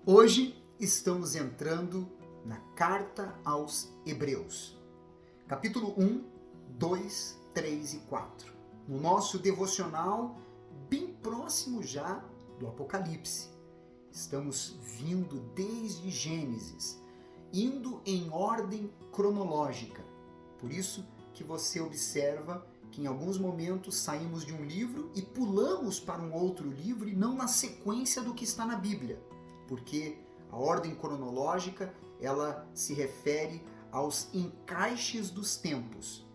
Hoje estamos entrando na Carta aos Hebreus, capítulo 1, 2, 3 e 4. No nosso devocional, bem próximo já do Apocalipse. Estamos vindo desde Gênesis, indo em ordem cronológica. Por isso que você observa que em alguns momentos saímos de um livro e pulamos para um outro livro e não na sequência do que está na Bíblia. Porque a ordem cronológica, ela se refere aos encaixes dos tempos.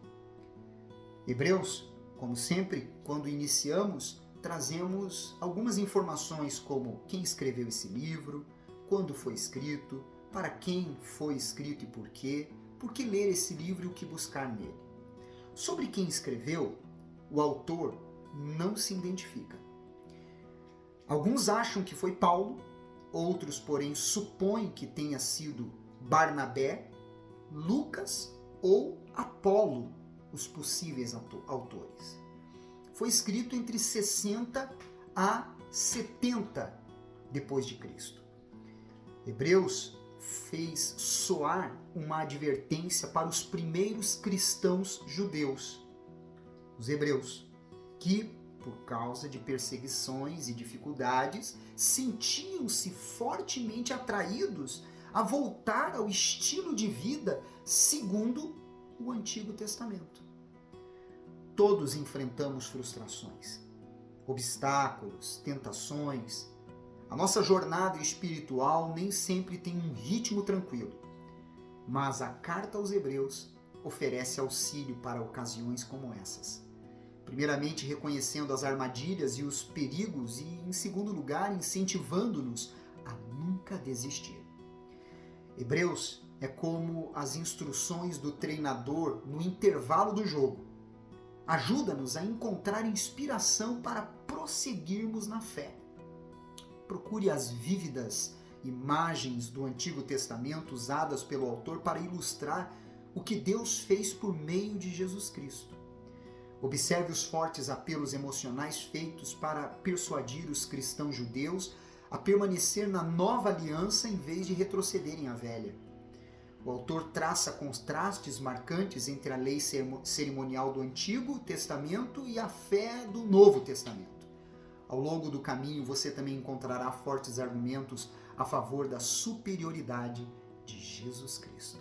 Hebreus, como sempre, quando iniciamos, trazemos algumas informações como quem escreveu esse livro, quando foi escrito, para quem foi escrito e por que ler esse livro e o que buscar nele. Sobre quem escreveu, o autor não se identifica. Alguns acham que foi Paulo, outros, porém, supõem que tenha sido Barnabé, Lucas ou Apolo, os possíveis autores. Foi escrito entre 60 a 70 depois de Cristo. Hebreus fez soar uma advertência para os primeiros cristãos judeus, os hebreus, que, por causa de perseguições e dificuldades, sentiam-se fortemente atraídos a voltar ao estilo de vida segundo o Antigo Testamento. Todos enfrentamos frustrações, obstáculos, tentações. A nossa jornada espiritual nem sempre tem um ritmo tranquilo, mas a Carta aos Hebreus oferece auxílio para ocasiões como essas. Primeiramente, reconhecendo as armadilhas e os perigos e, em segundo lugar, incentivando-nos a nunca desistir. Hebreus é como as instruções do treinador no intervalo do jogo. Ajuda-nos a encontrar inspiração para prosseguirmos na fé. Procure as vívidas imagens do Antigo Testamento usadas pelo autor para ilustrar o que Deus fez por meio de Jesus Cristo. Observe os fortes apelos emocionais feitos para persuadir os cristãos judeus a permanecer na nova aliança em vez de retrocederem à velha. O autor traça contrastes marcantes entre a lei cerimonial do Antigo Testamento e a fé do Novo Testamento. Ao longo do caminho, você também encontrará fortes argumentos a favor da superioridade de Jesus Cristo.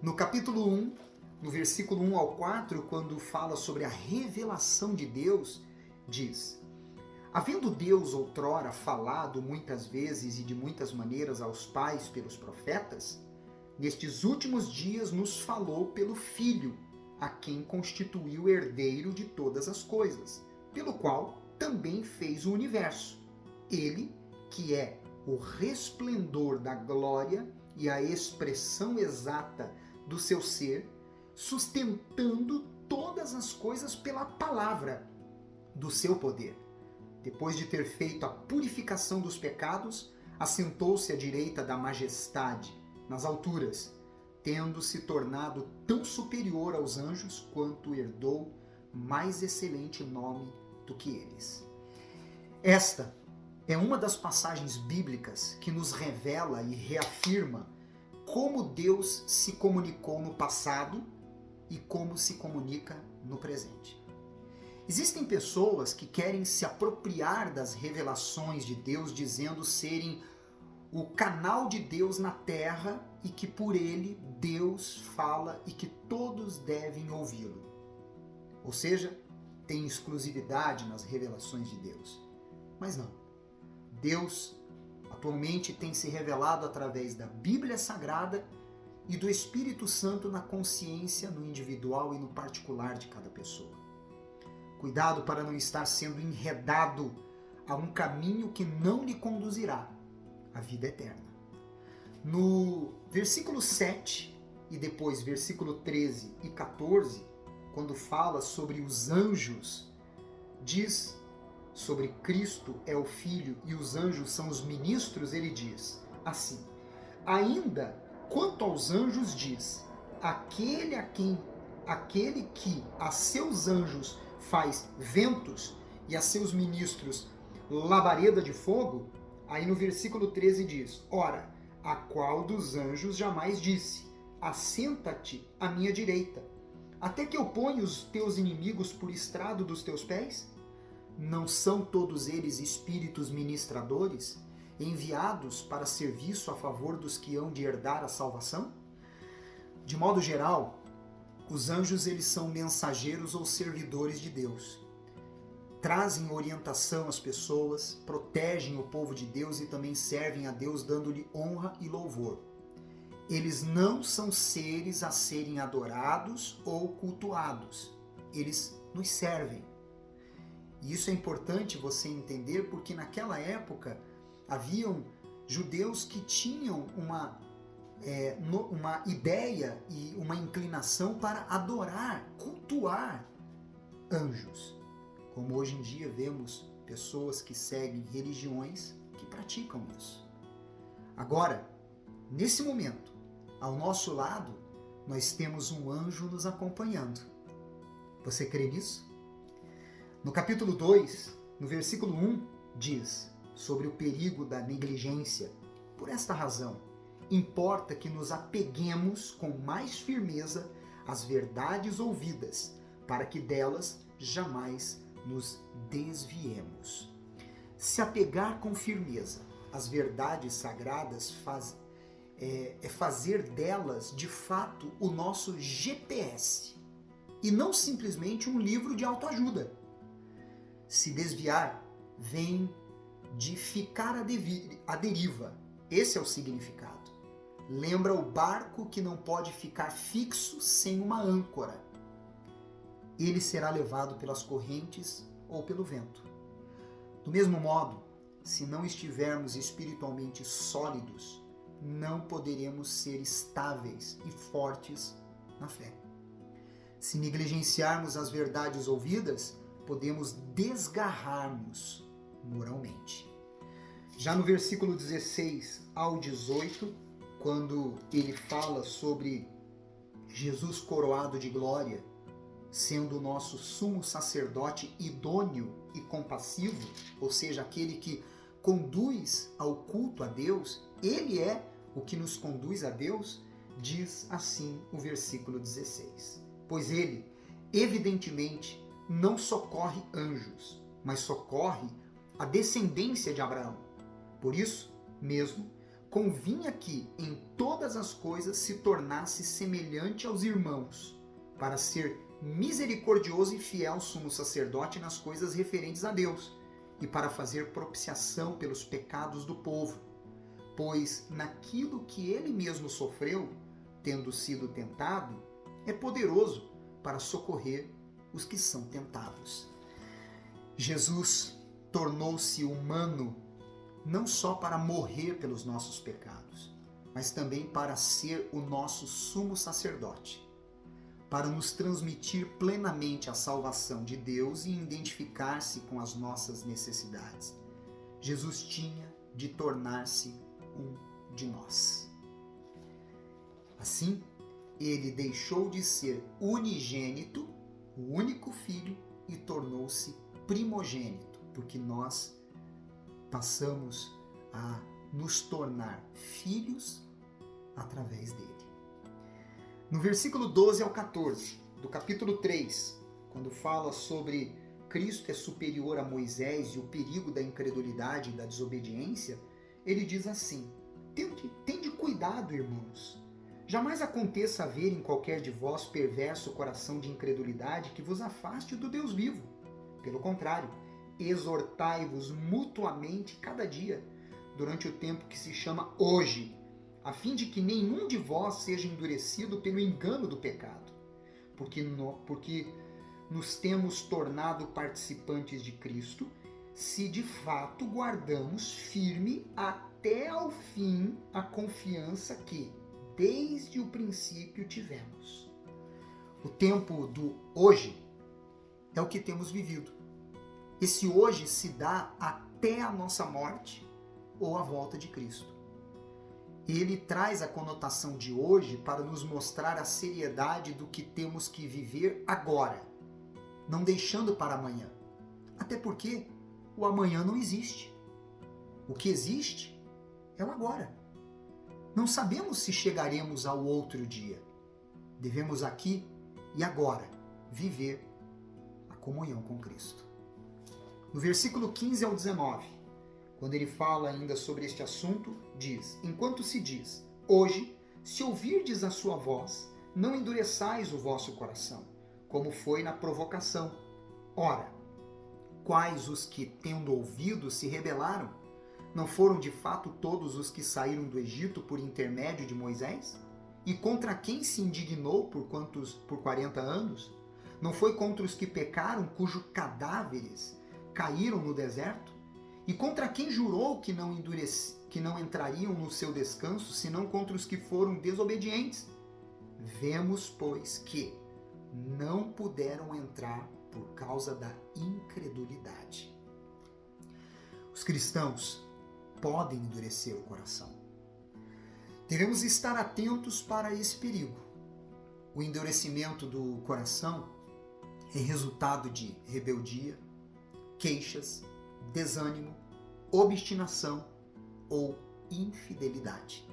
No capítulo 1, no versículo 1 ao 4, quando fala sobre a revelação de Deus, diz: havendo Deus outrora falado muitas vezes e de muitas maneiras aos pais pelos profetas, nestes últimos dias nos falou pelo Filho, a quem constituiu herdeiro de todas as coisas, pelo qual também fez o universo. Ele, que é o resplendor da glória e a expressão exata do seu ser, sustentando todas as coisas pela palavra do seu poder. Depois de ter feito a purificação dos pecados, assentou-se à direita da majestade, nas alturas, tendo se tornado tão superior aos anjos quanto herdou mais excelente nome do que eles. Esta é uma das passagens bíblicas que nos revela e reafirma como Deus se comunicou no passado e como se comunica no presente. Existem pessoas que querem se apropriar das revelações de Deus, dizendo serem o canal de Deus na terra e que por ele Deus fala e que todos devem ouvi-lo. Ou seja, tem exclusividade nas revelações de Deus. Mas não. Deus atualmente tem se revelado através da Bíblia Sagrada e do Espírito Santo na consciência, no individual e no particular de cada pessoa. Cuidado para não estar sendo enredado a um caminho que não lhe conduzirá à vida eterna. No versículo 7 e depois versículo 13 e 14, quando fala sobre os anjos, diz sobre Cristo é o Filho e os anjos são os ministros, ele diz assim: ainda quanto aos anjos diz, aquele que a seus anjos faz ventos e a seus ministros labareda de fogo, Aí no versículo 13 diz: Ora, a qual dos anjos jamais disse: Assenta-te à minha direita, até que eu ponha os teus inimigos por estrado dos teus pés? Não são todos eles espíritos ministradores, enviados para serviço a favor dos que hão de herdar a salvação? De modo geral, os anjos eles são mensageiros ou servidores de Deus. Trazem orientação às pessoas, protegem o povo de Deus e também servem a Deus dando-lhe honra e louvor. Eles não são seres a serem adorados ou cultuados. Eles nos servem. E isso é importante você entender porque naquela época haviam judeus que tinham uma ideia e uma inclinação para adorar, cultuar anjos. Como hoje em dia vemos pessoas que seguem religiões que praticam isso. Agora, nesse momento, ao nosso lado, nós temos um anjo nos acompanhando. Você crê nisso? No capítulo 2, no versículo 1, diz sobre o perigo da negligência. Por esta razão, importa que nos apeguemos com mais firmeza às verdades ouvidas, para que delas jamais nos desviemos. Se apegar com firmeza às verdades sagradas é fazer delas, de fato, o nosso GPS e não simplesmente um livro de autoajuda. Se desviar vem de ficar à deriva. Esse é o significado. Lembra o barco que não pode ficar fixo sem uma âncora. Ele será levado pelas correntes ou pelo vento. Do mesmo modo, se não estivermos espiritualmente sólidos, não poderemos ser estáveis e fortes na fé. Se negligenciarmos as verdades ouvidas, podemos desgarrar-nos moralmente. Já no versículo 16 ao 18, quando ele fala sobre Jesus coroado de glória, sendo o nosso sumo sacerdote idôneo e compassivo, ou seja, aquele que conduz ao culto a Deus, ele é o que nos conduz a Deus, diz assim o versículo 16. Pois ele, evidentemente, não socorre anjos, mas socorre a descendência de Abraão. Por isso mesmo, convinha que em todas as coisas se tornasse semelhante aos irmãos, para ser misericordioso e fiel sumo sacerdote nas coisas referentes a Deus, e para fazer propiciação pelos pecados do povo, pois naquilo que ele mesmo sofreu, tendo sido tentado, é poderoso para socorrer os que são tentados. Jesus tornou-se humano não só para morrer pelos nossos pecados, mas também para ser o nosso sumo sacerdote, para nos transmitir plenamente a salvação de Deus e identificar-se com as nossas necessidades. Jesus tinha de tornar-se um de nós. Assim, ele deixou de ser unigênito, o único filho, e tornou-se primogênito, porque nós passamos a nos tornar filhos através dele. No versículo 12 ao 14, do capítulo 3, quando fala sobre Cristo é superior a Moisés e o perigo da incredulidade e da desobediência, ele diz assim: Tende cuidado, irmãos. Jamais aconteça haver em qualquer de vós perverso coração de incredulidade que vos afaste do Deus vivo. Pelo contrário, exortai-vos mutuamente cada dia, durante o tempo que se chama hoje, a fim de que nenhum de vós seja endurecido pelo engano do pecado, porque nos temos tornado participantes de Cristo, se de fato guardamos firme até ao fim a confiança que, desde o princípio, tivemos. O tempo do hoje é o que temos vivido. Esse hoje se dá até a nossa morte ou a volta de Cristo. Ele traz a conotação de hoje para nos mostrar a seriedade do que temos que viver agora, não deixando para amanhã. Até porque o amanhã não existe. O que existe é o agora. Não sabemos se chegaremos ao outro dia. Devemos aqui e agora viver a comunhão com Cristo. No versículo 15 ao 19, quando ele fala ainda sobre este assunto, diz: enquanto se diz, hoje, se ouvirdes a sua voz, não endureçais o vosso coração, como foi na provocação. Ora, quais os que, tendo ouvido, se rebelaram? Não foram de fato todos os que saíram do Egito por intermédio de Moisés? E contra quem se indignou por 40 anos? Não foi contra os que pecaram, cujos cadáveres caíram no deserto? E contra quem jurou que não entrariam no seu descanso, senão contra os que foram desobedientes? Vemos, pois, que não puderam entrar por causa da incredulidade. Os cristãos podem endurecer o coração. Devemos estar atentos para esse perigo. O endurecimento do coração é resultado de rebeldia, queixas, desânimo, obstinação ou infidelidade.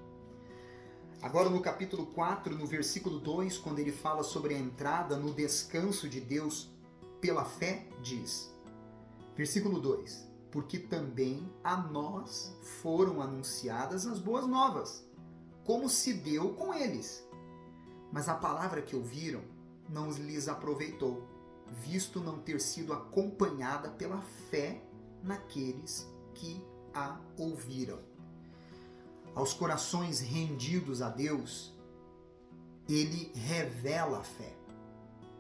Agora no capítulo 4, no versículo 2, quando ele fala sobre a entrada no descanso de Deus pela fé, diz, versículo 2, porque também a nós foram anunciadas as boas novas, como se deu com eles. Mas a palavra que ouviram não lhes aproveitou, visto não ter sido acompanhada pela fé naqueles que a ouviram. Aos corações rendidos a Deus, ele revela a fé,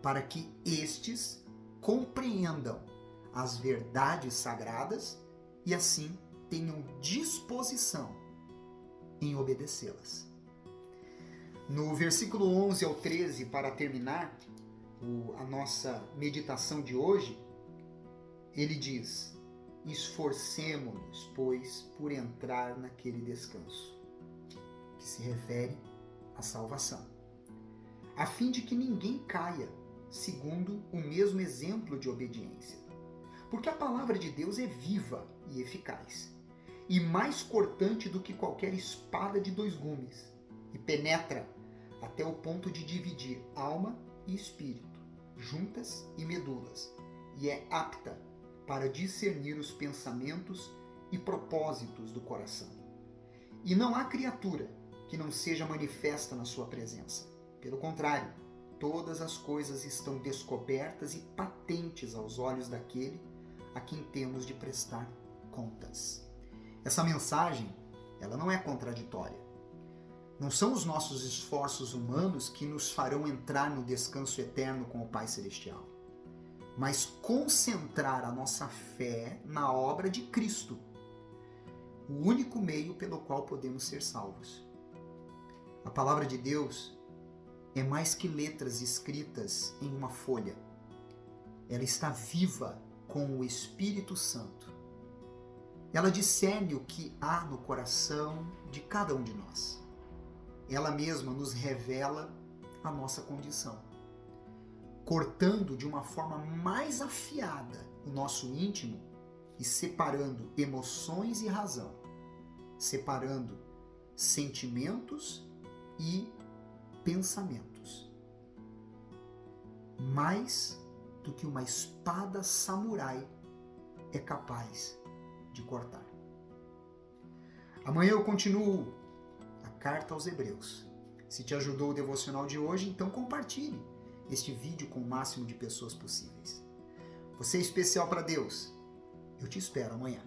para que estes compreendam as verdades sagradas e assim tenham disposição em obedecê-las. No versículo 11 ao 13, para terminar a nossa meditação de hoje, ele diz: esforcemo-nos, pois, por entrar naquele descanso, que se refere à salvação, a fim de que ninguém caia, segundo o mesmo exemplo de obediência. Porque a palavra de Deus é viva e eficaz, e mais cortante do que qualquer espada de 2 gumes, e penetra até o ponto de dividir alma e espírito, juntas e medulas, e é apta para discernir os pensamentos e propósitos do coração. E não há criatura que não seja manifesta na sua presença. Pelo contrário, todas as coisas estão descobertas e patentes aos olhos daquele a quem temos de prestar contas. Essa mensagem, ela não é contraditória. Não são os nossos esforços humanos que nos farão entrar no descanso eterno com o Pai Celestial, mas concentrar a nossa fé na obra de Cristo, o único meio pelo qual podemos ser salvos. A palavra de Deus é mais que letras escritas em uma folha. Ela está viva com o Espírito Santo. Ela discerne o que há no coração de cada um de nós. Ela mesma nos revela a nossa condição, cortando de uma forma mais afiada o nosso íntimo e separando emoções e razão, separando sentimentos e pensamentos. Mais do que uma espada samurai é capaz de cortar. Amanhã eu continuo a carta aos Hebreus. Se te ajudou o devocional de hoje, então compartilhe este vídeo com o máximo de pessoas possíveis. Você é especial para Deus. Eu te espero amanhã.